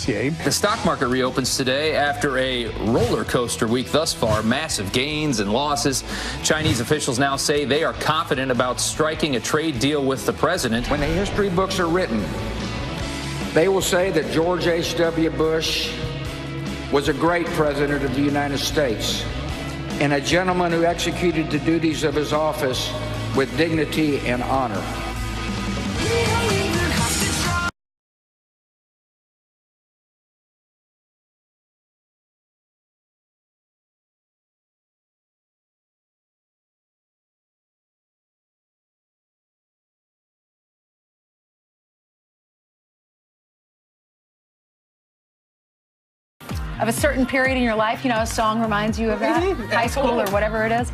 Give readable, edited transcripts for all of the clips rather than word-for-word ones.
WCA. The stock market reopens today after a roller coaster week thus far. Massive gains and losses. Chinese officials now say they are confident about striking a trade deal with the president. When the history books are written, they will say that George H.W. Bush was a great president of the United States and a gentleman who executed the duties of his office with dignity and honor. Of a certain period in your life, you know, a song reminds you of that, high school or whatever it is?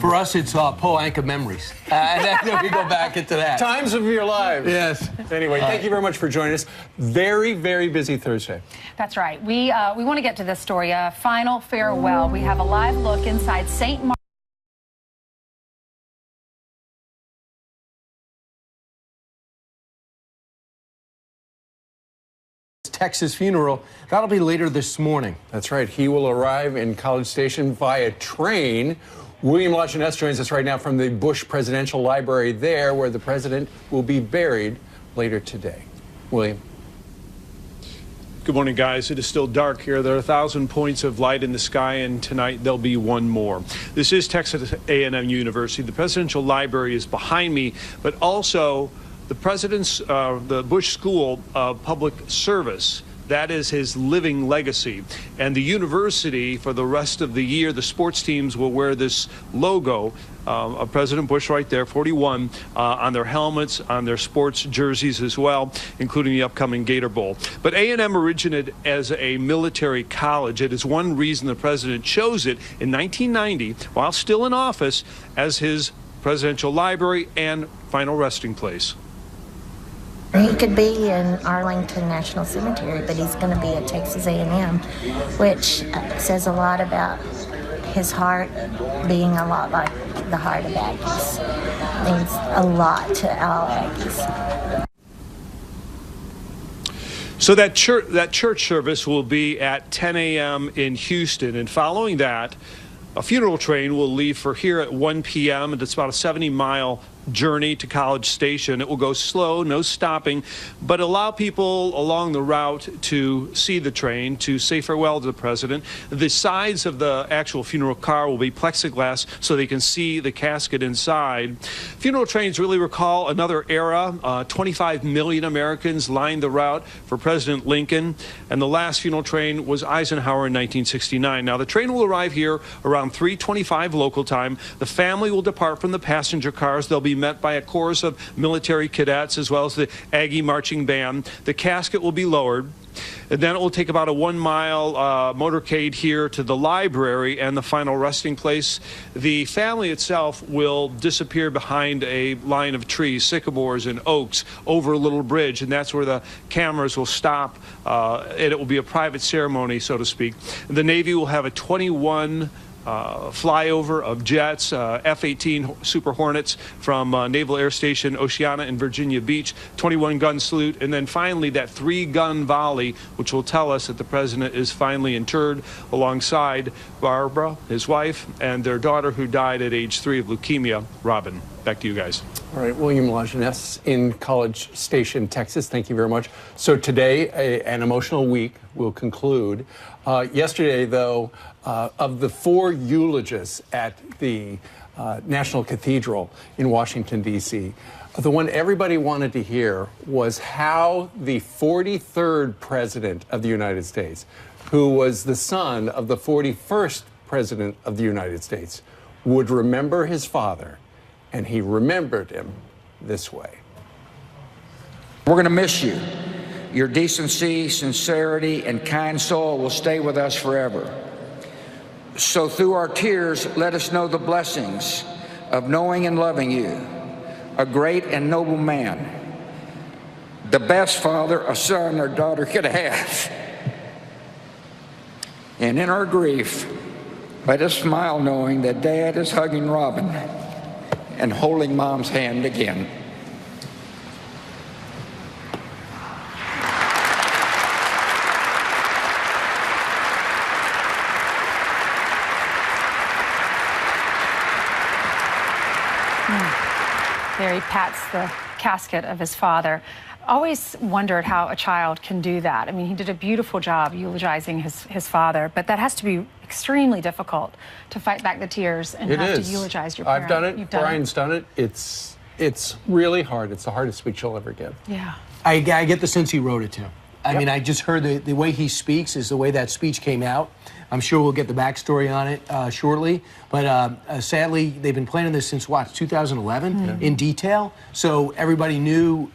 For us, it's Poe Anka Memories. And then we go back into that. Times of your lives. Yes. Anyway, thank you very much for joining us. Very, very busy Thursday. That's right. We want to get to this story, a final farewell. We have a live look inside St. Mark's. Texas funeral. That'll be later this morning. That's right. He will arrive in College Station via train. William Lajeunesse joins us right now from the Bush Presidential Library there, where the president will be buried later today. William. Good morning, guys. It is still dark here. There are 1,000 points of light in the sky, and tonight there'll be one more. This is Texas A&M University. The Presidential Library is behind me, but also the president's, the Bush School of Public Service. That is his living legacy. And the university, for the rest of the year, the sports teams will wear this logo of President Bush right there, 41, on their helmets, on their sports jerseys as well, including the upcoming Gator Bowl. But A&M originated as a military college. It is one reason the president chose it in 1990, while still in office, as his presidential library and final resting place. He could be in Arlington National Cemetery, but he's going to be at Texas A&M, which says a lot about his heart being a lot like the heart of Aggies. It means a lot to all Aggies. So that church service will be at 10 a.m. in Houston, and following that, a funeral train will leave for here at 1 p.m. and it's about a 70-mile journey to College Station. It will go slow, no stopping, but allow people along the route to see the train, to say farewell to the president. The sides of the actual funeral car will be plexiglass so they can see the casket inside. Funeral trains really recall another era. 25 million Americans lined the route for President Lincoln, and the last funeral train was Eisenhower in 1969. Now, the train will arrive here around 3:25 local time. The family will depart from the passenger cars. They'll be met by a chorus of military cadets as well as the Aggie marching band. The casket will be lowered, and then it will take about a 1-mile motorcade here to the library and the final resting place. The family itself will disappear behind a line of trees, sycamores and oaks, over a little bridge, and that's where the cameras will stop, and it will be a private ceremony, so to speak. The Navy will have a 21 flyover of jets, F-18 Super Hornets from Naval Air Station Oceana in Virginia Beach, 21-gun salute, and then finally that 3-gun volley, which will tell us that the president is finally interred alongside Barbara, his wife, and their daughter who died at age 3 of leukemia. Robin, back to you guys. All right, William Lajeunesse in College Station, Texas. Thank you very much. So today, an emotional week will conclude. Yesterday, though, of the 4 eulogists at the National Cathedral in Washington, D.C., the one everybody wanted to hear was how the 43rd president of the United States, who was the son of the 41st president of the United States, would remember his father. And he remembered him this way. We're going to miss you. Your decency, sincerity, and kind soul will stay with us forever. So through our tears, let us know the blessings of knowing and loving you, a great and noble man, the best father a son or daughter could have. And in our grief, let us smile knowing that Dad is hugging Robin and holding Mom's hand again. There he pats the casket of his father. Always wondered how a child can do that. I mean, he did a beautiful job eulogizing his father, but that has to be extremely difficult to fight back the tears and have to eulogize your parent. I've done it. You've done Brian's done it. It's really hard. It's the hardest speech you'll ever give. Yeah. I get the sense he wrote it too. I mean, I just heard the way he speaks is the way that speech came out. I'm sure we'll get the backstory on it shortly. But sadly, they've been planning this since, what, 2011 in detail? So everybody knew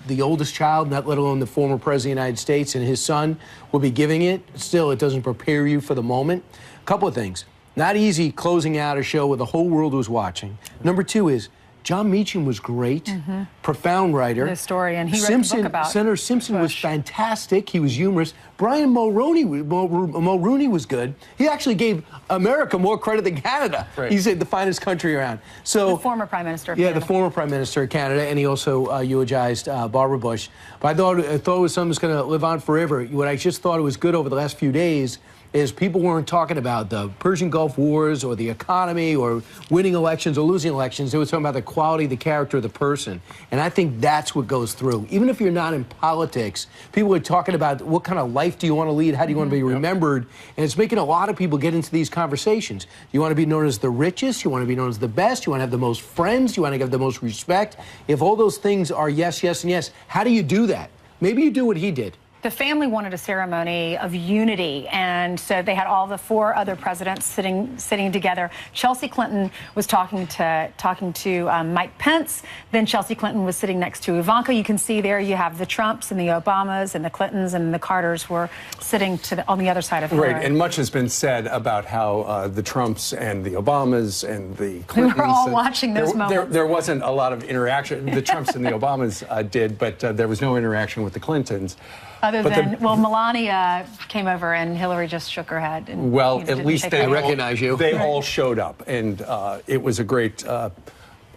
the oldest child, not let alone the former president of the United States, and his son will be giving it. Still, it doesn't prepare you for the moment. A couple of things. Not easy closing out a show where the whole world was watching. Number two is, John Meacham was great, profound writer. The story, and he wrote the book about Senator Simpson was Bush. fantastic. He was humorous. Brian Mulroney was good. He actually gave America more credit than Canada. Right. He said the finest country around. So The former Prime Minister of yeah, Canada. the former Prime Minister of Canada, and he also eulogized Barbara Bush. But I thought it was something that's going to live on forever. What I just thought it was good over the last few days is people weren't talking about the Persian Gulf Wars or the economy or winning elections or losing elections. They were talking about the quality, the character of the person. And I think that's what goes through. Even if you're not in politics, people are talking about what kind of life do you want to lead? How do you want to be remembered? And it's making a lot of people get into these conversations. You want to be known as the richest. You want to be known as the best. You want to have the most friends. You want to have the most respect. If all those things are yes, yes, and yes, how do you do that? Maybe you do what he did. The family wanted a ceremony of unity, and so they had all the four other presidents sitting together. Chelsea Clinton was talking to Mike Pence. Then Chelsea Clinton was sitting next to Ivanka. You can see there you have the Trumps and the Obamas and the Clintons and the Carters were sitting on the other side of her. Right, and much has been said about how the Trumps and the Obamas and the Clintons... We were all watching those moments. There wasn't a lot of interaction. The Trumps and the Obamas did, but there was no interaction with the Clintons. Other than, Melania came over and Hillary just shook her head. And, well, didn't at least take they her. recognize you. They all showed up, and it was a great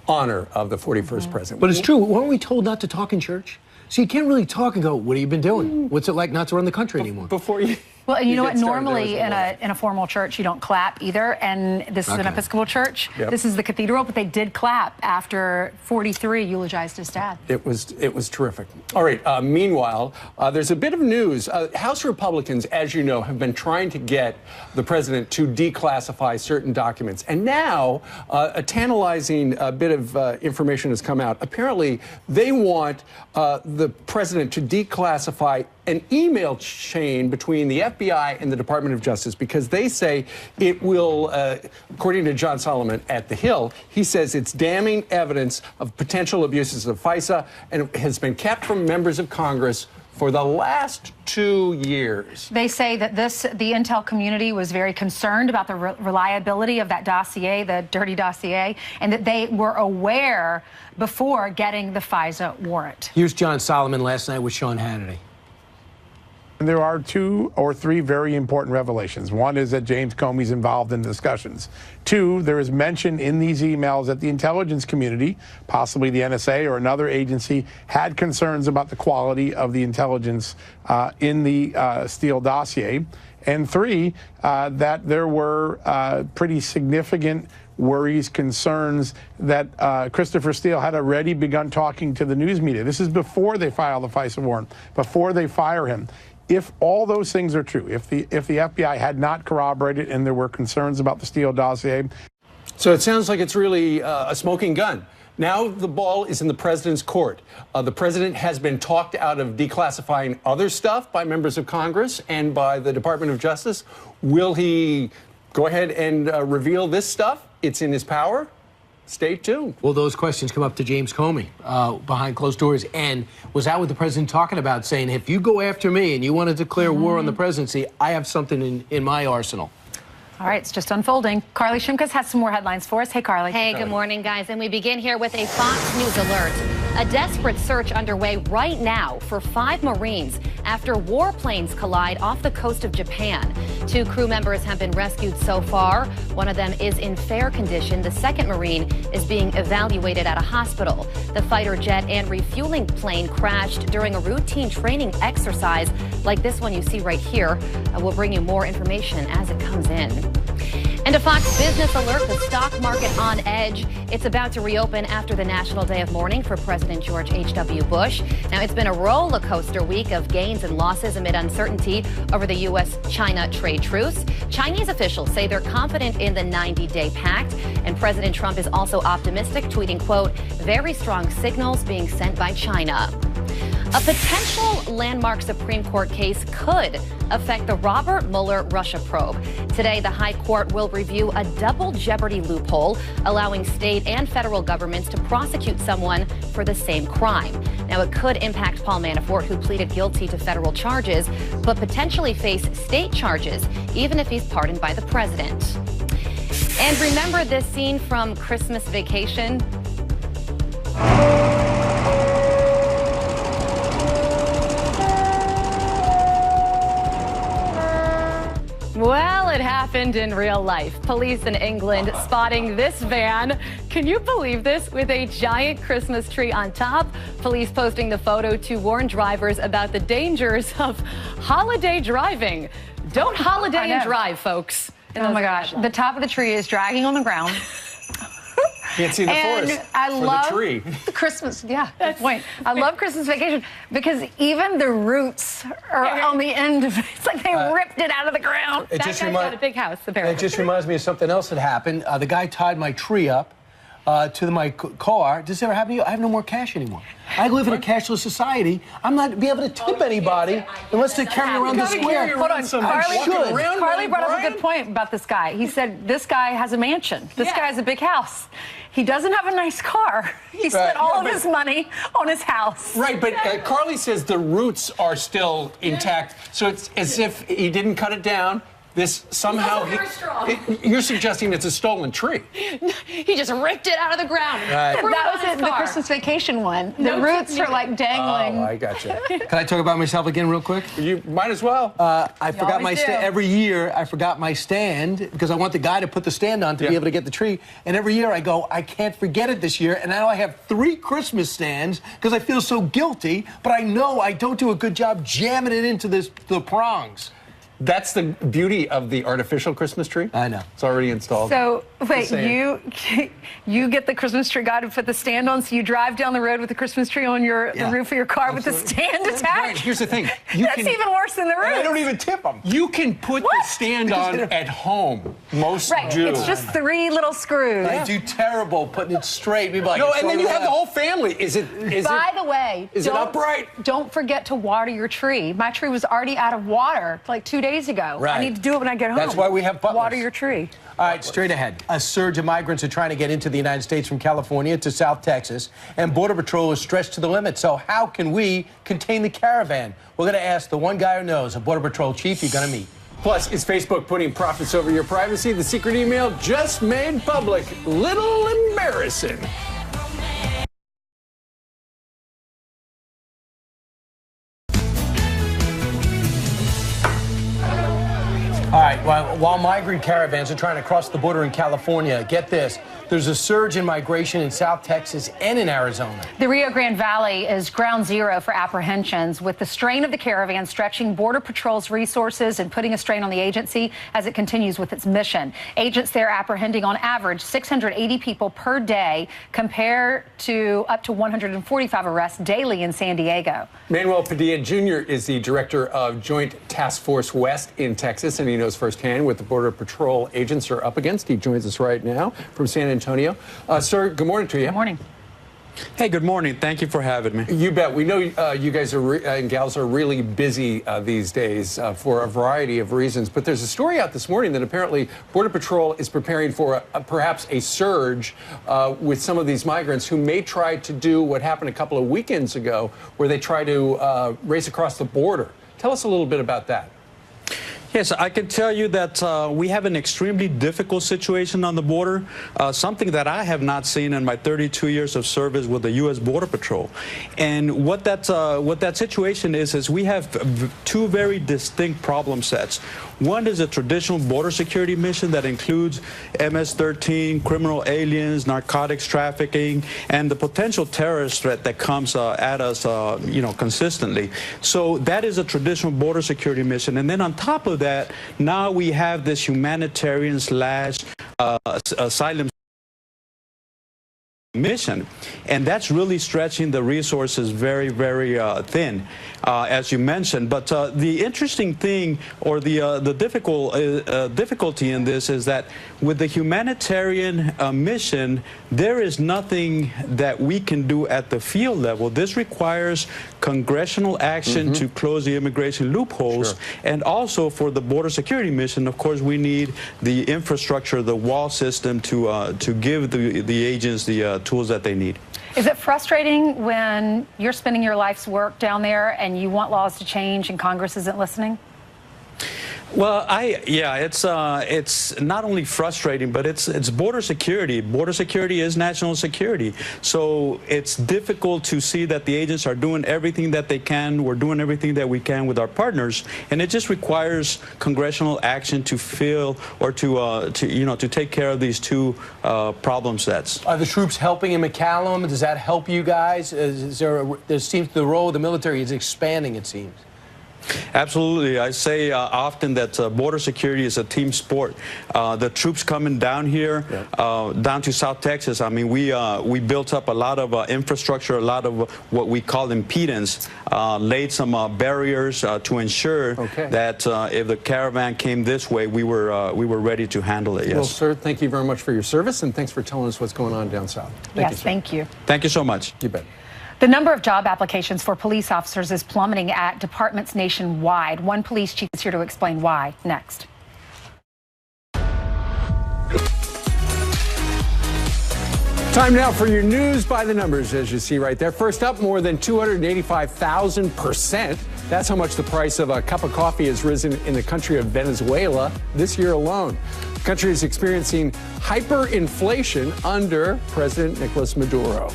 honor of the 41st president. But it's true. Weren't we told not to talk in church? So you can't really talk and go, what have you been doing? What's it like not to run the country anymore? Before you... Well, you know get what? started, Normally, in a formal church, you don't clap either. And this is an Episcopal church. Yep. This is the cathedral, but they did clap after 43 eulogized his dad. It was terrific. All right. Meanwhile, there's a bit of news. House Republicans, as you know, have been trying to get the president to declassify certain documents, and now a tantalizing bit of information has come out. Apparently, they want the president to declassify an email chain between the FBI and the Department of Justice because they say it will, according to John Solomon at The Hill, he says it's damning evidence of potential abuses of FISA and has been kept from members of Congress for the last 2 years. They say that the intel community was very concerned about the reliability of that dossier, the dirty dossier, and that they were aware before getting the FISA warrant. Here's John Solomon last night with Sean Hannity. There are 2 or 3 very important revelations. One is that James Comey's involved in discussions. 2, there is mention in these emails that the intelligence community, possibly the NSA or another agency, had concerns about the quality of the intelligence in the Steele dossier. And 3, that there were pretty significant worries, concerns that Christopher Steele had already begun talking to the news media. This is before they file the FISA warrant, before they fire him. If all those things are true, if the FBI had not corroborated and there were concerns about the Steele dossier. So it sounds like it's really a smoking gun. Now the ball is in the president's court. The president has been talked out of declassifying other stuff by members of Congress and by the Department of Justice. Will he go ahead and reveal this stuff? It's in his power. Stay tuned. Well, those questions come up to James Comey behind closed doors. And was that what the president talking about, saying, if you go after me and you want to declare war on the presidency, I have something in my arsenal? All right, it's just unfolding. Carly Shimkus has some more headlines for us. Hey, Carly. Hey, good morning, guys. And we begin here with a Fox News alert. A desperate search underway right now for 5 Marines after warplanes collide off the coast of Japan. 2 crew members have been rescued so far. One of them is in fair condition. The second Marine is being evaluated at a hospital. The fighter jet and refueling plane crashed during a routine training exercise like this one you see right here. We'll bring you more information as it comes in. And a Fox Business alert, the stock market on edge. It's about to reopen after the National Day of Mourning for President George H.W. Bush. Now, it's been a roller coaster week of gains and losses amid uncertainty over the U.S.-China trade truce. Chinese officials say they're confident in the 90-day pact, and President Trump is also optimistic, tweeting, quote, very strong signals being sent by China. A potential landmark Supreme Court case could affect the Robert Mueller Russia probe. Today, the High Court will review a double jeopardy loophole, allowing state and federal governments to prosecute someone for the same crime. Now, it could impact Paul Manafort, who pleaded guilty to federal charges, but potentially face state charges, even if he's pardoned by the president. And remember this scene from Christmas Vacation? Well, it happened in real life. Police in England spotting this van, can you believe this, with a giant Christmas tree on top. Police posting the photo to warn drivers about the dangers of holiday driving. Don't holiday and drive, folks. Oh my gosh, the top of the tree is dragging on the ground. Can't see the forest love the tree. The Christmas, yeah, good point. I love Christmas Vacation because even the roots are on the end of it. It's like they ripped it out of the ground. It That just guy's got a big house, apparently. It just reminds me of something else that happened. The guy tied my tree up to my car. Does this ever happen to you? I have no more cash anymore. I live in a cashless society. I'm not be able to tip anybody unless they carry me around the square. Hold on, Carly brought up a good Brian? point about this guy. He said this guy has a mansion. This guy has a big house. He doesn't have a nice car. He spent all of his money on his house. Right, but Carly says the roots are still intact, so it's as if he didn't cut it down. This somehow you're suggesting it's a stolen tree. He just ripped it out of the ground. That was it, the Christmas Vacation one. The roots are like dangling. Oh, I gotcha. Can I talk about myself again real quick? You might as well. I forgot my stand. Every year, I forgot my stand because I want the guy to put the stand on to be able to get the tree. And every year I go, I can't forget it this year. And now I have 3 Christmas stands because I feel so guilty. But I know I don't do a good job jamming it into the prongs. That's the beauty of the artificial Christmas tree. I know. It's already installed. So, wait, you get the Christmas tree guy to put the stand on, so you drive down the road with the Christmas tree on the roof of your car with the stand attached? Right, here's the thing. That's even worse than the roof. I don't even tip them. You can put the stand on at home. Most do. It's just 3 little screws. I do terrible putting it straight. People like, no, and then you have the whole family. By the way, is it upright? Don't forget to water your tree. My tree was already out of water like 2 days ago. Right. I need to do it when I get home. That's why we have butlers. Water your tree. All right, straight ahead. A surge of migrants are trying to get into the United States from California to South Texas, and Border Patrol is stretched to the limit. So how can we contain the caravan? We're going to ask the one guy who knows, a Border Patrol chief you're going to meet. Plus, is Facebook putting profits over your privacy? The secret email just made public. Little embarrassing. All right, while migrant caravans are trying to cross the border in California, get this, there's a surge in migration in South Texas and in Arizona. The Rio Grande Valley is ground zero for apprehensions, with the strain of the caravan stretching Border Patrol's resources and putting a strain on the agency as it continues with its mission. Agents there apprehending on average 680 people per day, compared to up to 145 arrests daily in San Diego. Manuel Padilla Jr. is the director of Joint Task Force West in Texas, and he knows firsthand what the Border Patrol agents are up against. He joins us right now from San Antonio. Sir, good morning to you. Good morning. Hey, good morning. Thank you for having me. You bet. We know you guys are and gals are really busy these days for a variety of reasons. But there's a story out this morning that apparently Border Patrol is preparing for perhaps a surge with some of these migrants who may try to do what happened a couple of weekends ago, where they try to race across the border. Tell us a little bit about that. Yes, I can tell you that we have an extremely difficult situation on the border, something that I have not seen in my 32 years of service with the U.S. Border Patrol. And what that situation is we have 2 very distinct problem sets. One is a traditional border security mission that includes MS-13, criminal aliens, narcotics trafficking, and the potential terrorist threat that comes at us, consistently. So that is a traditional border security mission. And then on top of that, that now we have this humanitarian slash asylum mission, and that's really stretching the resources very, very thin, as you mentioned. But the interesting thing, or the difficulty in this, is that with the humanitarian mission, there is nothing that we can do at the field level. This requires congressional action to close the immigration loopholes, and also for the border security mission, of course, we need the infrastructure, the wall system to give the agents the tools that they need. Is it frustrating when you're spending your life's work down there and you want laws to change and Congress isn't listening? Well, it's not only frustrating, but it's border security. Border security is national security. So it's difficult to see that the agents are doing everything that they can. We're doing everything that we can with our partners, and it just requires congressional action to fill or to take care of these two problem sets. Are the troops helping in McCallum? Does that help you guys? There seems the role of the military is expanding, it seems. Absolutely. I say often that border security is a team sport. The troops coming down here, down to South Texas, I mean, we built up a lot of infrastructure, a lot of what we call impedance, laid some barriers to ensure that if the caravan came this way, we were ready to handle it. Yes. Well, sir, thank you very much for your service, and thanks for telling us what's going on down south. Thank you. Thank you so much. You bet. The number of job applications for police officers is plummeting at departments nationwide. One police chief is here to explain why. Next. Time now for your news by the numbers, as you see right there. First up, more than 285,000%. That's how much the price of a cup of coffee has risen in the country of Venezuela this year alone. The country is experiencing hyperinflation under President Nicolas Maduro.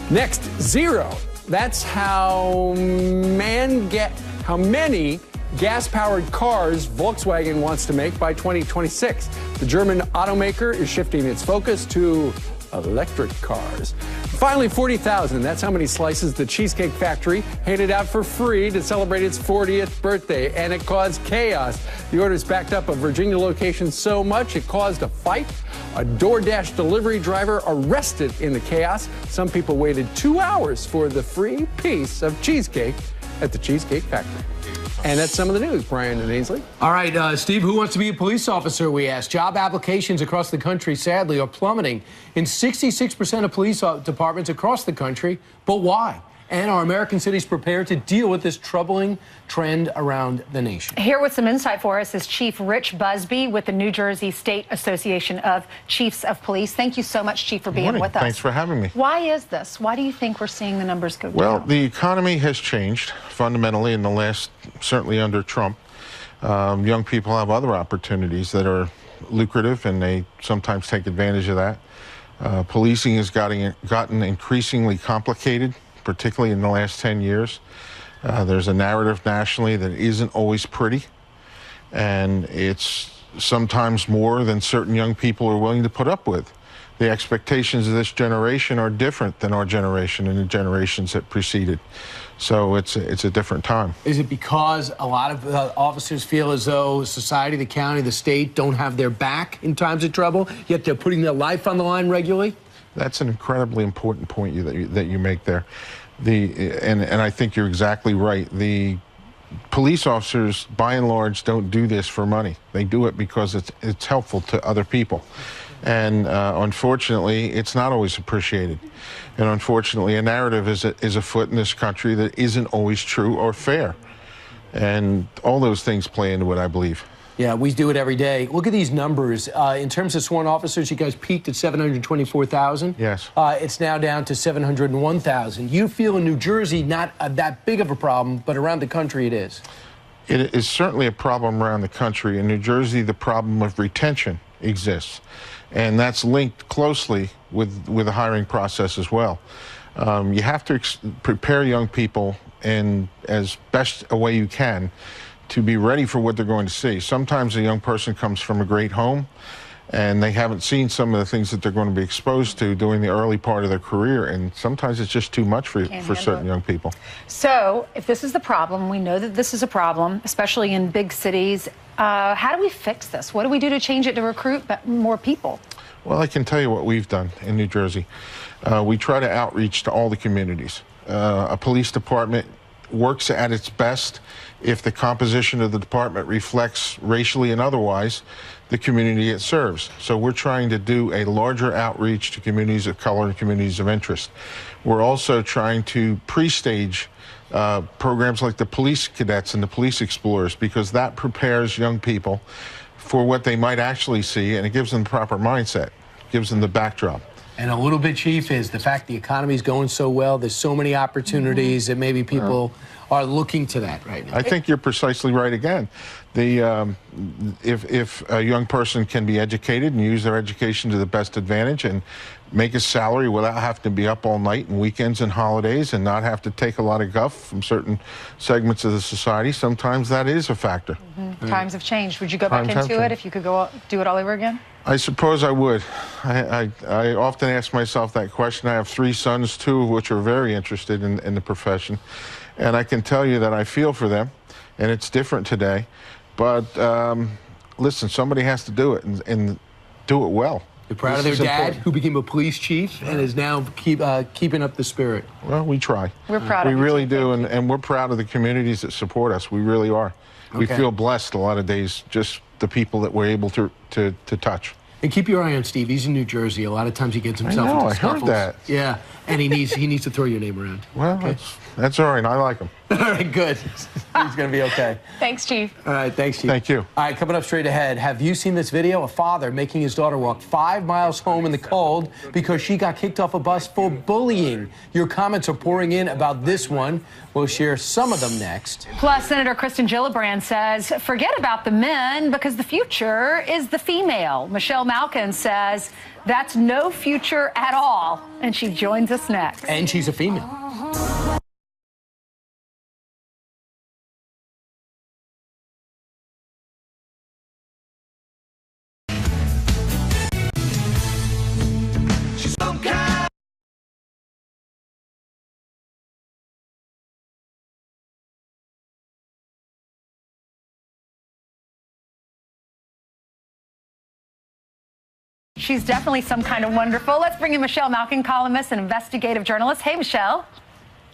Next, zero. That's how many gas-powered cars Volkswagen wants to make by 2026. The German automaker is shifting its focus to electric cars. Finally, 40,000. That's how many slices the Cheesecake Factory handed out for free to celebrate its 40th birthday, and it caused chaos. The orders backed up a Virginia location so much it caused a fight. A DoorDash delivery driver arrested in the chaos. Some people waited 2 hours for the free piece of cheesecake at the Cheesecake Factory. And that's some of the news, Brian and Ainsley. All right, Steve, who wants to be a police officer, we asked. Job applications across the country, sadly, are plummeting in 66% of police departments across the country. But why? And are American cities prepared to deal with this troubling trend around the nation? Here with some insight for us is Chief Rich Busby with the New Jersey State Association of Chiefs of Police. Thank you so much, Chief, for being with us. Thanks for having me. Why is this? Why do you think we're seeing the numbers go down? Well, the economy has changed fundamentally in the last, certainly under Trump. Young people have other opportunities that are lucrative, and they sometimes take advantage of that. Policing has gotten increasingly complicated, particularly in the last 10 years. There's a narrative nationally that isn't always pretty, and it's sometimes more than certain young people are willing to put up with. The expectations of this generation are different than our generation and the generations that preceded. So it's a different time. Is it because a lot of officers feel as though society, the county, the state don't have their back in times of trouble, yet they're putting their life on the line regularly? That's an incredibly important point that you make there. And I think you're exactly right. The police officers, by and large, don't do this for money. They do it because it's helpful to other people. And unfortunately, it's not always appreciated. And unfortunately, a narrative is afoot in this country that isn't always true or fair. And all those things play into it, I believe. Yeah, we do it every day. Look at these numbers. In terms of sworn officers, you guys peaked at 724,000. Yes. It's now down to 701,000. You feel in New Jersey not that big of a problem, but around the country it is. It is certainly a problem around the country. In New Jersey, the problem of retention exists. And that's linked closely with the hiring process as well. You have to prepare young people in as best a way you can to be ready for what they're going to see. Sometimes a young person comes from a great home and they haven't seen some of the things that they're going to be exposed to during the early part of their career, and sometimes it's just too much for certain young people. So if this is the problem, we know that this is a problem, especially in big cities. How do we fix this? What do we do to change it to recruit more people? Well, I can tell you what we've done in New Jersey. We try to outreach to all the communities. A police department works at its best if the composition of the department reflects racially and otherwise the community it serves. So we're trying to do a larger outreach to communities of color and communities of interest. We're also trying to pre-stage programs like the police cadets and the police explorers, because that prepares young people for what they might actually see, and it gives them the proper mindset, gives them the backdrop. And a little bit, Chief, is the fact the economy is going so well. There's so many opportunities that maybe people are looking to that right now. I think you're precisely right again. If a young person can be educated and use their education to the best advantage and make a salary without having to be up all night and weekends and holidays and not have to take a lot of guff from certain segments of the society, sometimes that is a factor. Times have changed. Would you go back into it if you could do it all over again? I suppose I would. I often ask myself that question. I have 3 sons, 2 of which are very interested in the profession. And I can tell you that I feel for them, and it's different today. But listen, somebody has to do it and do it well. They're proud of their dad, who became a police chief and is now keeping up the spirit. Well, we try. We're proud of you. We really do, and we're proud of the communities that support us. We really are. We feel blessed a lot of days, just the people that we're able to touch. And keep your eye on Steve. He's in New Jersey. A lot of times he gets himself into scuffles. I heard that. Yeah, and he needs to throw your name around. Well, that's all right. I like him. All right, good. He's going to be okay. Thanks, Chief. All right, thanks, Chief. Thank you. All right, coming up straight ahead, have you seen this video? A father making his daughter walk 5 miles home in the cold because she got kicked off a bus for bullying. Your comments are pouring in about this one. We'll share some of them next. Plus, Senator Kristen Gillibrand says, forget about the men because the future is the female. Michelle Malkin says that's no future at all. And she joins us next. And she's a female. She's definitely some kind of wonderful. Let's bring in Michelle Malkin, columnist and investigative journalist. Hey, Michelle.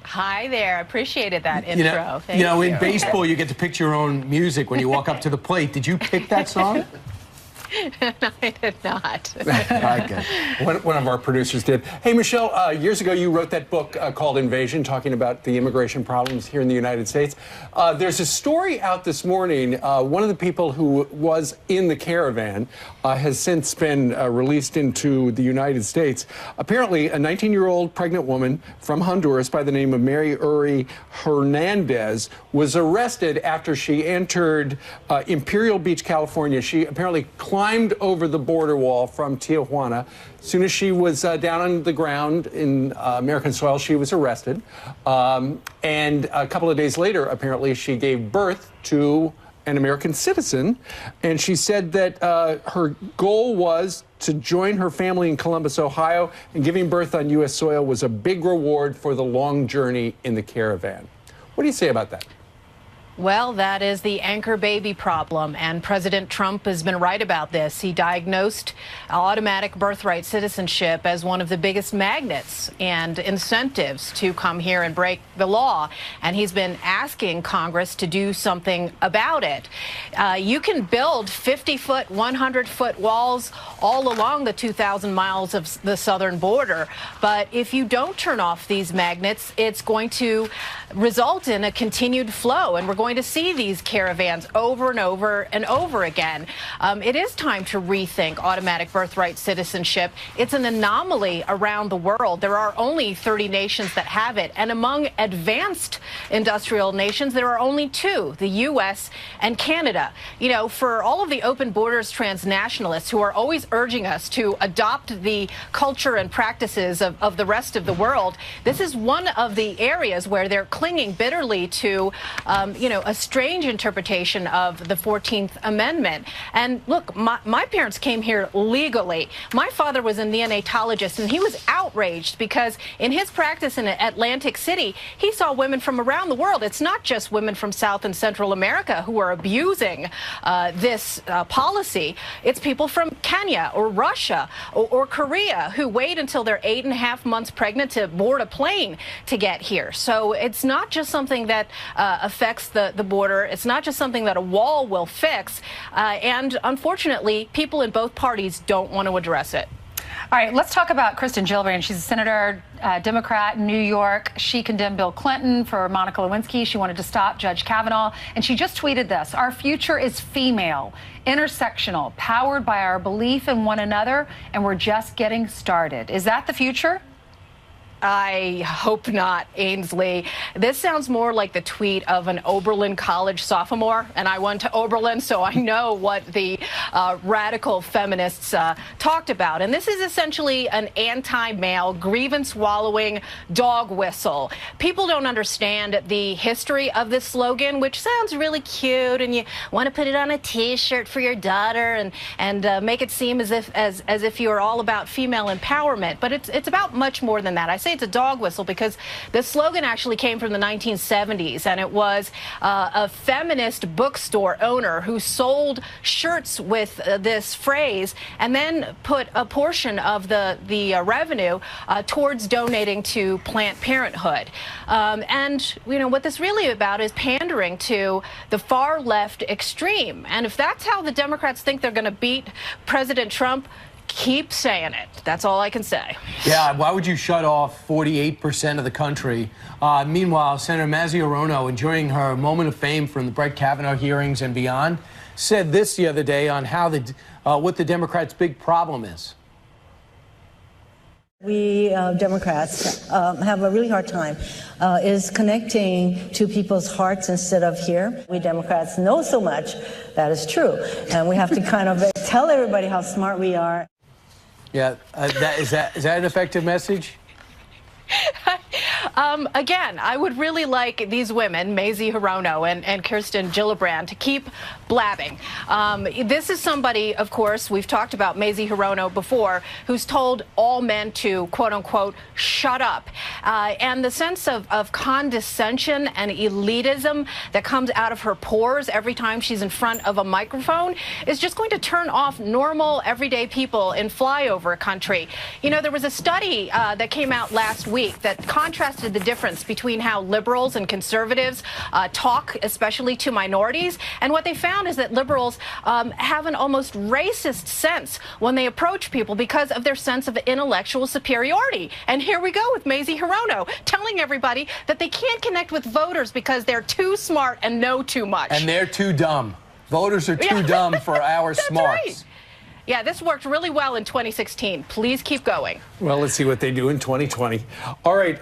Hi there. Appreciated that intro. Thank you. In baseball, you get to pick your own music when you walk up to the plate. Did you pick that song? I did not. Okay. One of our producers did. Hey, Michelle, years ago you wrote that book called Invasion, talking about the immigration problems here in the United States. There's a story out this morning. One of the people who was in the caravan has since been released into the United States. Apparently, a 19-year-old pregnant woman from Honduras by the name of Mary Uri Hernandez was arrested after she entered Imperial Beach, California. She apparently climbed over the border wall from Tijuana. As soon as she was down on the ground in American soil, she was arrested. And a couple of days later, apparently, she gave birth to an American citizen. And she said that her goal was to join her family in Columbus, Ohio, and giving birth on U.S. soil was a big reward for the long journey in the caravan. What do you say about that? Well, that is the anchor baby problem, and President Trump has been right about this. He diagnosed automatic birthright citizenship as one of the biggest magnets and incentives to come here and break the law, and he's been asking Congress to do something about it. You can build 50-foot, 100-foot walls all along the 2,000 miles of the southern border, but if you don't turn off these magnets, it's going to result in a continued flow, and we're going to see these caravans over and over and over again. It is time to rethink automatic birthright citizenship. It's an anomaly around the world. There are only 30 nations that have it, and among advanced industrial nations, there are only 2, the U.S. and Canada. You know, for all of the open borders transnationalists who are always urging us to adopt the culture and practices of the rest of the world, this is one of the areas where they're clinging bitterly to, a strange interpretation of the 14th Amendment. And look, my parents came here legally. My father was a neonatologist, and he was outraged because in his practice in Atlantic City, he saw women from around the world. It's not just women from South and Central America who are abusing this policy. It's people from Kenya or Russia or Korea who wait until they're 8.5 months pregnant to board a plane to get here. So it's not just something that affects the border. It's not just something that a wall will fix. And unfortunately, people in both parties don't want to address it. All right, let's talk about Kirsten Gillibrand. She's a senator, Democrat in New York. She condemned Bill Clinton for Monica Lewinsky. She wanted to stop Judge Kavanaugh. And she just tweeted this: "Our future is female, intersectional, powered by our belief in one another, and we're just getting started." Is that the future? I hope not, Ainsley. This sounds more like the tweet of an Oberlin College sophomore, and I went to Oberlin, so I know what the radical feminists talked about. And this is essentially an anti-male, grievance-swallowing dog whistle. People don't understand the history of this slogan, which sounds really cute, and you want to put it on a T-shirt for your daughter and make it seem as if you are all about female empowerment. But it's about much more than that. I say it's a dog whistle because the slogan actually came from the 1970s, and it was a feminist bookstore owner who sold shirts with this phrase and then put a portion of the revenue towards donating to Planned Parenthood. And what this really about is pandering to the far left extreme. And if that's how the Democrats think they're going to beat President Trump, keep saying it. That's all I can say. Yeah, why would you shut off 48% of the country? Meanwhile, Senator Mazie Hirono, enjoying her moment of fame from the Brett Kavanaugh hearings and beyond, said this the other day on how what the Democrats' big problem is. We Democrats have a really hard time is connecting to people's hearts instead of here. We Democrats know so much that is true, and we have to kind of tell everybody how smart we are. Yeah, is that an effective message? Again, I would really like these women, Mazie Hirono and Kirsten Gillibrand, to keep blabbing. This is somebody, of course, we've talked about Mazie Hirono before, who's told all men to, quote unquote, shut up. And the sense of condescension and elitism that comes out of her pores every time she's in front of a microphone is just going to turn off normal, everyday people in flyover country. There was a study that came out last week that contrasted the difference between how liberals and conservatives talk, especially to minorities. And what they found is that liberals have an almost racist sense when they approach people because of their sense of intellectual superiority. And here we go with Mazie Hirono telling everybody that they can't connect with voters because they're too smart and know too much. And they're too dumb. Voters are too dumb for our smarts. Right. Yeah, this worked really well in 2016. Please keep going. Well, let's see what they do in 2020. All right.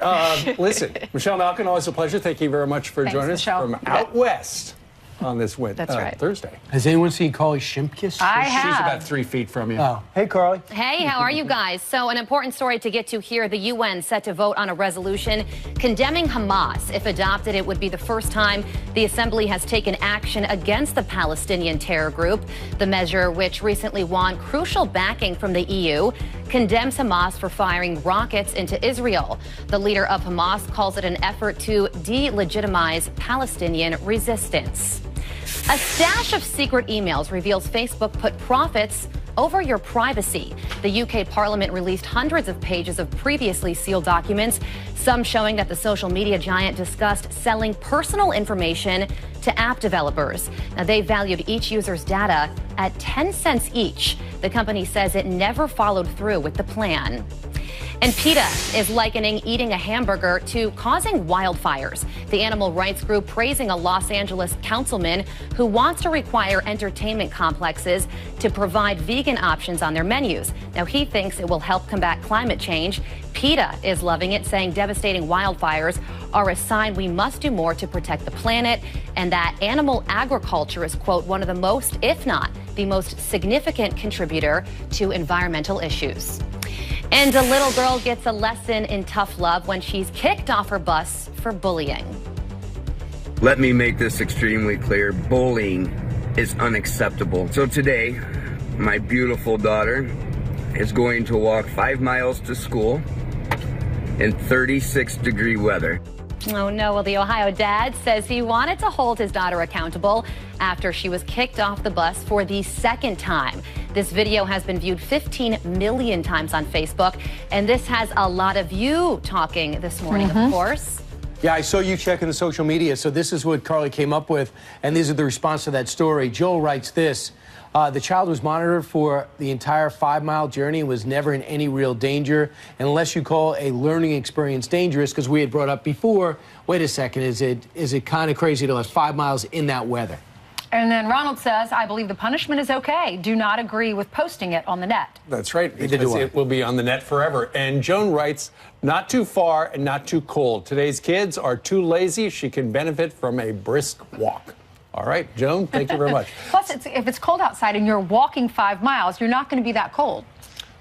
Listen, Michelle Malkin, always a pleasure. Thank you very much for joining us from out west on this Thursday. Has anyone seen Carly Shimkus? I have. She's about 3 feet from you. Oh, hey, Carly. Hey, how are you guys? So an important story to get to here. The UN set to vote on a resolution condemning Hamas. If adopted, it would be the first time the assembly has taken action against the Palestinian terror group. The measure, which recently won crucial backing from the EU, condemns Hamas for firing rockets into Israel. The leader of Hamas calls it an effort to delegitimize Palestinian resistance. A stash of secret emails reveals Facebook put profits over your privacy. The UK Parliament released hundreds of pages of previously sealed documents, some showing that the social media giant discussed selling personal information to app developers. Now, they valued each user's data at 10 cents each. The company says it never followed through with the plan. And PETA is likening eating a hamburger to causing wildfires. The animal rights group praising a Los Angeles councilman who wants to require entertainment complexes to provide vegan options on their menus. Now, he thinks it will help combat climate change. PETA is loving it, saying devastating wildfires are a sign we must do more to protect the planet, and that animal agriculture is, quote, one of the most, if not the most significant contributor to environmental issues. And a little girl gets a lesson in tough love when she's kicked off her bus for bullying. Let me make this extremely clear. Bullying is unacceptable. So today, my beautiful daughter is going to walk 5 miles to school in 36-degree weather. Oh, no. Well, the Ohio dad says he wanted to hold his daughter accountable after she was kicked off the bus for the second time. This video has been viewed 15 million times on Facebook, and this has a lot of you talking this morning, of course. Yeah, I saw you checking the social media, so this is what Carly came up with, and these are the response to that story. Joel writes this. The child was monitored for the entire 5-mile journey and was never in any real danger, unless you call a learning experience dangerous, because we had brought up before, wait a second, is it kind of crazy to last 5 miles in that weather? And then Ronald says, I believe the punishment is okay. Do not agree with posting it on the net. That's right, because it will be on the net forever. And Joan writes, not too far and not too cold. Today's kids are too lazy. She can benefit from a brisk walk. All right, Joan, thank you very much. Plus, if it's cold outside and you're walking 5 miles, you're not going to be that cold.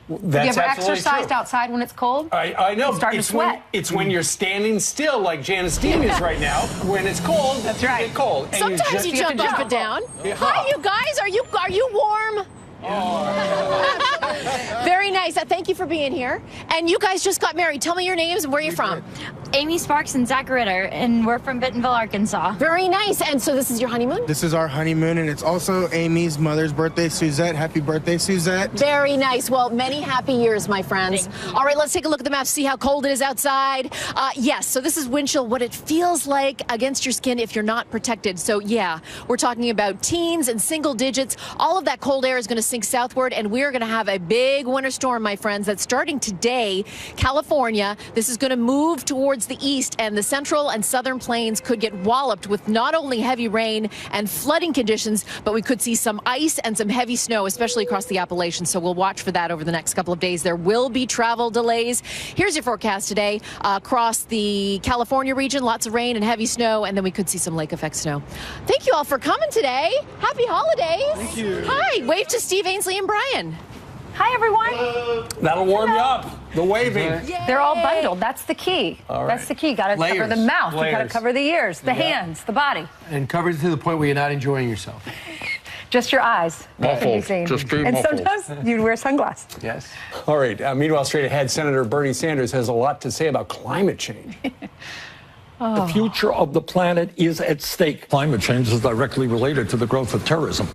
That's Have you ever absolutely exercised true. outside when it's cold? I know. You start to sweat. It's when you're standing still, like Janice Dean is right now. When it's cold, that's right. It's cold. And Sometimes you jump up and down. Yeah. Hi, you guys. Are you warm? Very nice. Thank you for being here. And you guys just got married. Tell me your names and where you're from. Amy Sparks and Zach Ritter, and we're from Bentonville, Arkansas. Very nice. And so this is your honeymoon? This is our honeymoon, and it's also Amy's mother's birthday, Suzette. Happy birthday, Suzette. Very nice. Well, many happy years, my friends. All right, let's take a look at the map, see how cold it is outside. Yes, so this is wind chill, what it feels like against your skin if you're not protected. So, yeah, we're talking about teens and single digits. All of that cold air is going to sink southward, and we're going to have a big winter storm, my friends, that's starting today. California, this is going to move towards the east, and the central and southern plains could get walloped with not only heavy rain and flooding conditions, but we could see some ice and some heavy snow, especially across the Appalachians. So we'll watch for that over the next couple of days. There will be travel delays. Here's your forecast today. Across the California region, lots of rain and heavy snow, and then we could see some lake effect snow. Thank you all for coming today. Happy holidays. Thank you. Hi, wave to Steve, Ainsley, and Brian. Hi, everyone. That'll warm you up. The waving. They're all bundled. That's the key. All right. That's the key. Got to cover the mouth. You got to cover the ears, the hands, the body. And covered to the point where you're not enjoying yourself. Just your eyes. Muffled. Just be and muffled. sometimes you'd wear sunglasses. Yes. All right. Meanwhile, straight ahead, Senator Bernie Sanders has a lot to say about climate change. The future of the planet is at stake. Climate change is directly related to the growth of terrorism.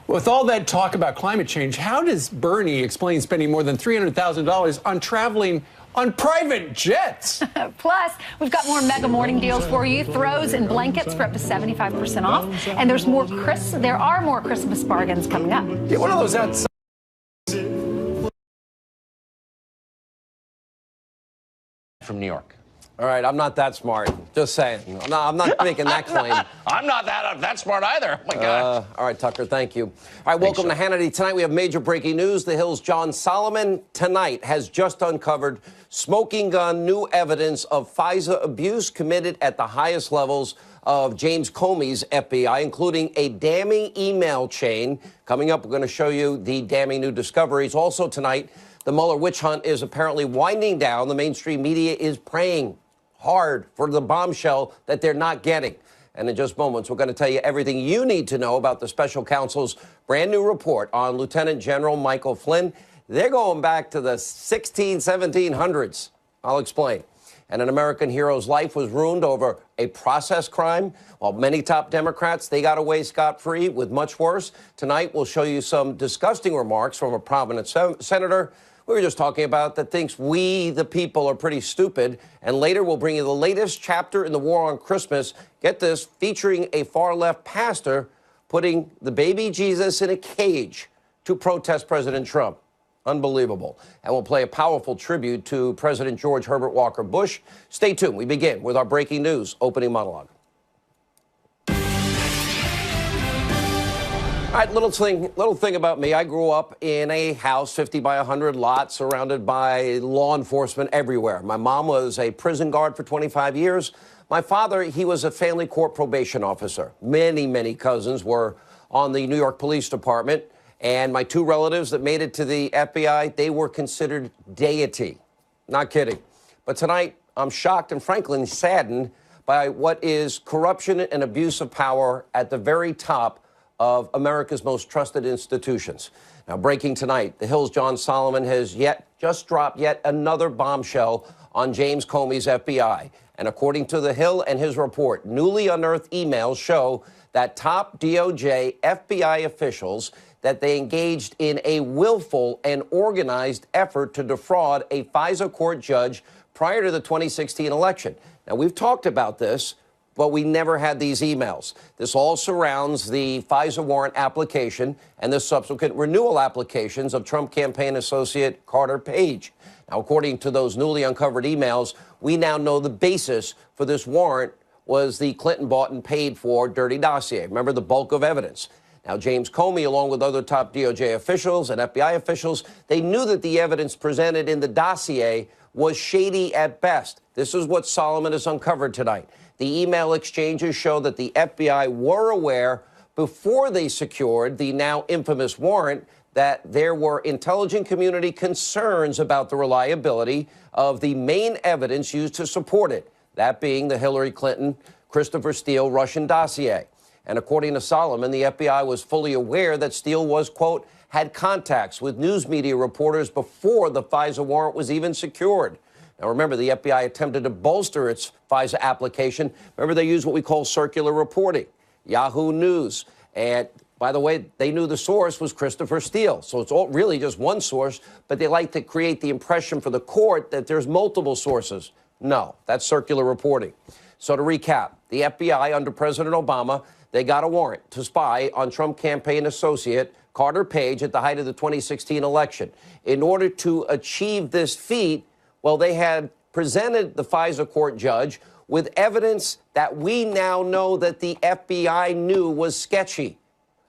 With all that talk about climate change, how does Bernie explain spending more than $300,000 on traveling on private jets? Plus, we've got more mega morning deals for you. Throws and blankets for up to 75% off. And there are more Christmas bargains coming up. Yeah, one of those outside. From New York. All right, I'm not that smart. Just saying. I'm not making that claim. I'm not that smart either. Oh, my God. All right, Tucker, thank you. All right, welcome to Hannity. Tonight we have major breaking news. The Hill's John Solomon tonight has just uncovered smoking gun new evidence of FISA abuse committed at the highest levels of James Comey's FBI, including a damning email chain. Coming up, we're going to show you the damning new discoveries. Also tonight, the Mueller witch hunt is apparently winding down. The mainstream media is praying hard for the bombshell that they're not getting. And in just moments, we're going to tell you everything you need to know about the special counsel's brand new report on Lieutenant General Michael Flynn. They're going back to the 1700s. I'll explain. And an American hero's life was ruined over a process crime. While many top Democrats, they got away scot-free with much worse. Tonight, we'll show you some disgusting remarks from a prominent senator we were just talking about that thinks we, the people, are pretty stupid. And later, we'll bring you the latest chapter in the war on Christmas. Get this, featuring a far-left pastor putting the baby Jesus in a cage to protest President Trump. Unbelievable. And we'll play a powerful tribute to President George Herbert Walker Bush. Stay tuned. We begin with our breaking news opening monologue. All right, little thing about me. I grew up in a house, 50 by 100 lot, surrounded by law enforcement everywhere. My mom was a prison guard for 25 years. My father, he was a family court probation officer. Many cousins were on the New York Police Department. And my two relatives that made it to the FBI, they were considered deity. Not kidding. But tonight, I'm shocked and frankly saddened by what is corruption and abuse of power at the very top of America's most trusted institutions. Now, breaking tonight, The Hill's John Solomon has just dropped yet another bombshell on James Comey's FBI. And according to The Hill and his report, newly unearthed emails show that top DOJ FBI officials that they engaged in a willful and organized effort to defraud a FISA court judge prior to the 2016 election. Now, we've talked about this, but we never had these emails. This all surrounds the FISA warrant application and the subsequent renewal applications of Trump campaign associate Carter Page. Now, according to those newly uncovered emails, we now know the basis for this warrant was the Clinton bought and paid for dirty dossier. Remember, the bulk of evidence. Now, James Comey, along with other top DOJ officials and FBI officials, they knew that the evidence presented in the dossier was shady at best. This is what Solomon has uncovered tonight. The email exchanges show that the FBI were aware before they secured the now infamous warrant that there were intelligence community concerns about the reliability of the main evidence used to support it, that being the Hillary Clinton, Christopher Steele Russian dossier. And according to Solomon, the FBI was fully aware that Steele was, quote, had contacts with news media reporters before the FISA warrant was even secured. Now, remember, the FBI attempted to bolster its FISA application. Remember, they used what we call circular reporting, Yahoo News. And by the way, they knew the source was Christopher Steele. So it's all really just one source, but they like to create the impression for the court that there's multiple sources. No, that's circular reporting. So to recap, the FBI under President Obama, they got a warrant to spy on Trump campaign associate Carter Page at the height of the 2016 election. In order to achieve this feat, well, they had presented the FISA court judge with evidence that we now know that the FBI knew was sketchy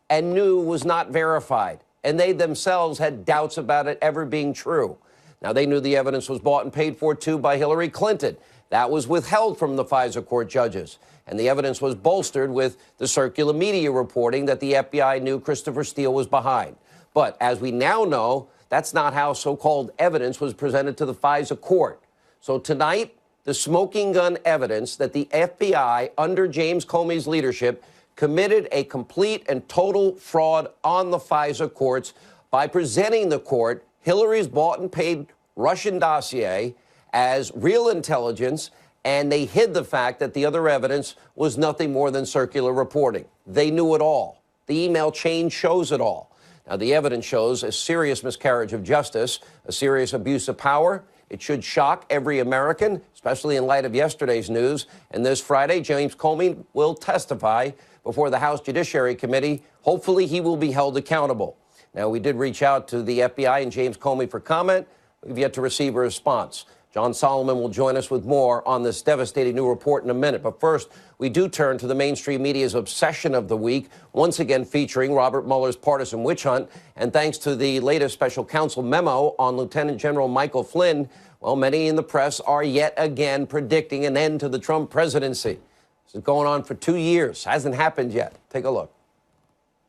and knew was not verified. And they themselves had doubts about it ever being true. Now, they knew the evidence was bought and paid for, too, by Hillary Clinton. That was withheld from the FISA court judges. And the evidence was bolstered with the circular media reporting that the FBI knew Christopher Steele was behind. But as we now know, that's not how so-called evidence was presented to the FISA court. So tonight, the smoking gun evidence that the FBI, under James Comey's leadership, committed a complete and total fraud on the FISA courts by presenting the court Hillary's bought and paid Russian dossier as real intelligence, and they hid the fact that the other evidence was nothing more than circular reporting. They knew it all. The email chain shows it all. Now, the evidence shows a serious miscarriage of justice, a serious abuse of power. It should shock every American, especially in light of yesterday's news. And this Friday, James Comey will testify before the House Judiciary Committee. Hopefully, he will be held accountable. Now, we did reach out to the FBI and James Comey for comment. We've yet to receive a response. John Solomon will join us with more on this devastating new report in a minute. But first, we do turn to the mainstream media's obsession of the week, once again featuring Robert Mueller's partisan witch hunt. And thanks to the latest special counsel memo on Lieutenant General Michael Flynn, well, many in the press are yet again predicting an end to the Trump presidency. This is going on for 2 years. Hasn't happened yet. Take a look.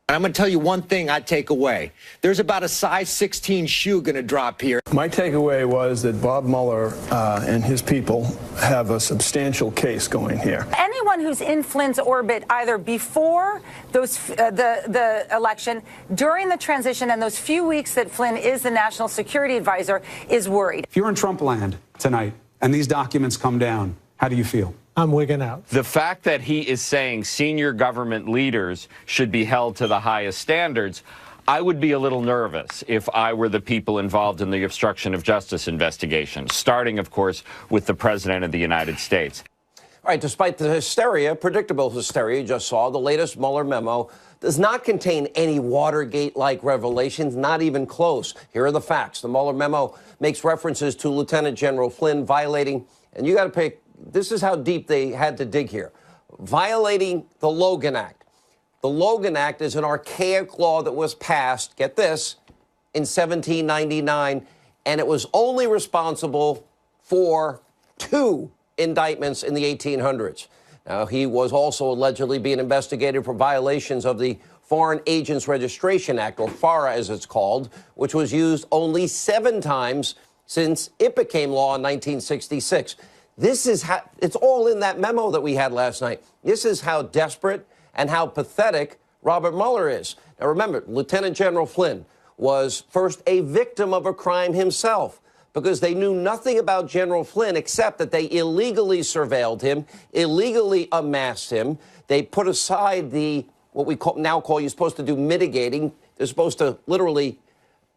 I'm going to tell you one thing I take away. There's about a size 16 shoe going to drop here. My takeaway was that Bob Mueller and his people have a substantial case going here. Anyone who's in Flynn's orbit, either before the election, during the transition, and those few weeks that Flynn is the national security advisor, is worried. If you're in Trump land tonight and these documents come down, how do you feel? I'm wigging out. The fact that he is saying senior government leaders should be held to the highest standards, I would be a little nervous if I were the people involved in the obstruction of justice investigation, starting, of course, with the President of the United States. All right, despite the hysteria, predictable hysteria you just saw, the latest Mueller memo does not contain any Watergate-like revelations, not even close. Here are the facts. The Mueller memo makes references to Lieutenant General Flynn violating, and you got to pay. This is how deep they had to dig here. Violating the Logan Act. The Logan Act is an archaic law that was passed, get this, in 1799, and it was only responsible for 2 indictments in the 1800s. Now, he was also allegedly being investigated for violations of the Foreign Agents Registration Act, or FARA as it's called, which was used only 7 times since it became law in 1966. This is how, it's all in that memo that we had last night. This is how desperate and how pathetic Robert Mueller is. Now remember, Lieutenant General Flynn was first a victim of a crime himself, because they knew nothing about General Flynn except that they illegally surveilled him, illegally amassed him. They put aside the, what we now call, you're supposed to do mitigating. They're supposed to literally,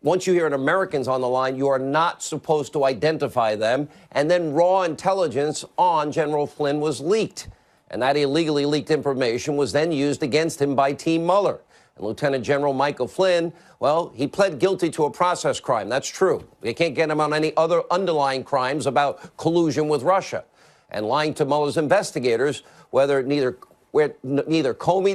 once you hear an American's on the line, you are not supposed to identify them. And then raw intelligence on General Flynn was leaked. And that illegally leaked information was then used against him by Team Mueller. And Lieutenant General Michael Flynn, well, he pled guilty to a process crime. That's true. They can't get him on any other underlying crimes about collusion with Russia and lying to Mueller's investigators, whether neither Comey